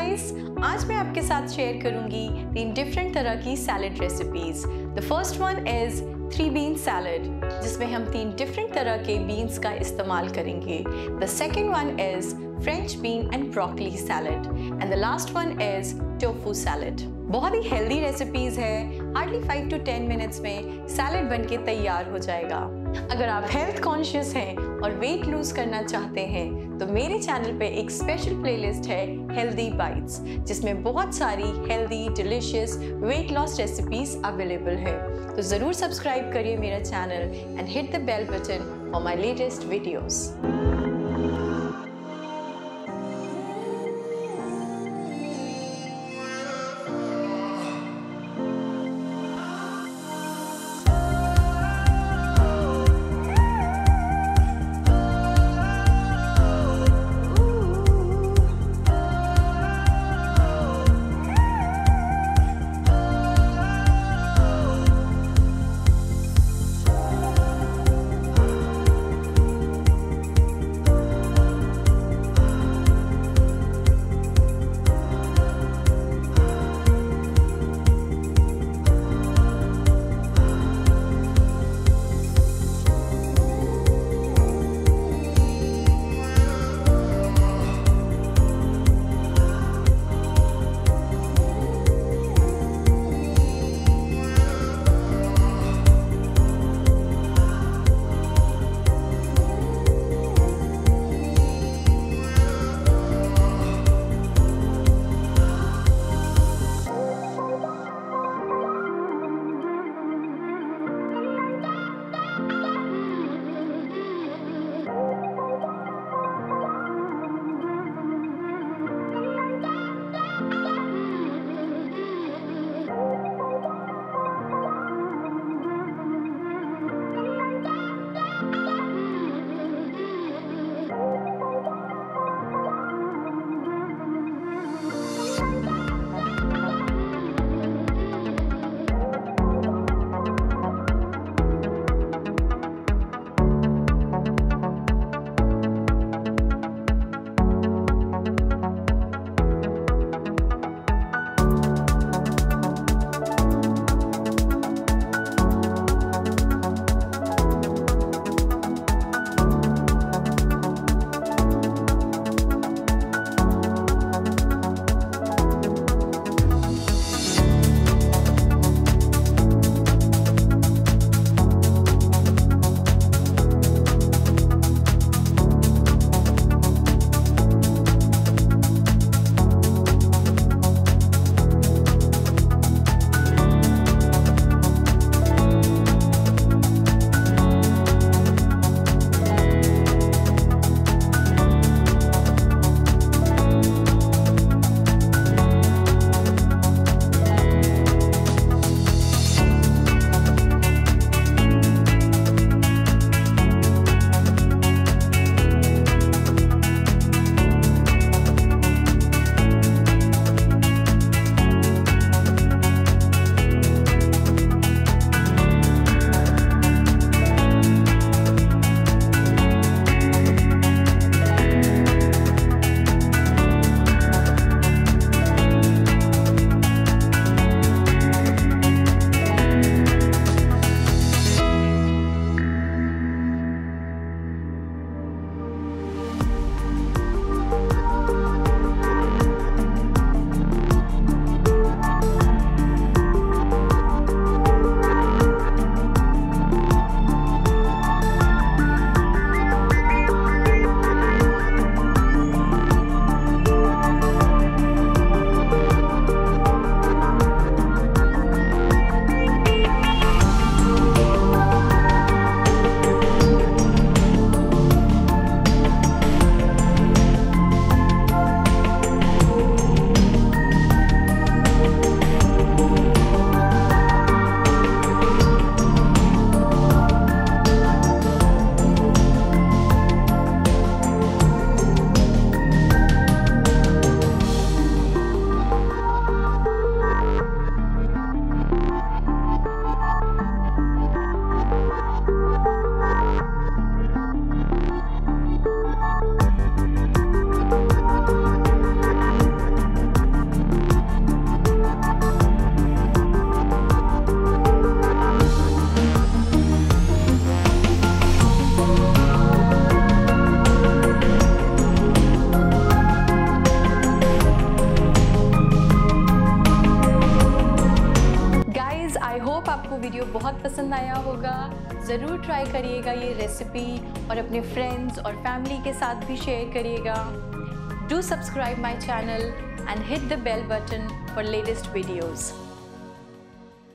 Guys, आज मैं आपके साथ शेयर करूंगी 3 डिफरेंट तरह की salad recipes. The first one is 3 bean salad, जिसमें हम 3 डिफरेंट तरह के बीन्स का इस्तेमाल करेंगे। The second one is French bean and broccoli salad and the last one is tofu salad. बहुत ही हेल्दी रेसिपीज है। हार्डली 5 to 10 मिनट्स में सैलड बनके तैयार हो जाएगा। अगर आप हेल्थ कॉन्शियस हैं और वेट लूज करना चाहते हैं तो मेरे चैनल पे एक स्पेशल प्लेलिस्ट है हेल्दी बाइट्स, जिसमें बहुत सारी healthy delicious weight loss recipes available है। तो ज़रूर सब्सक्राइब करिए मेरा channel and hit the bell button for my latest videos. पसंद आया होगा। ज़रूर ट्राई करिएगा ये रेसिपी और अपने फ्रेंड्स और फैमिली के साथ भी शेयर करिएगा। Do subscribe my channel and hit the bell button for latest videos.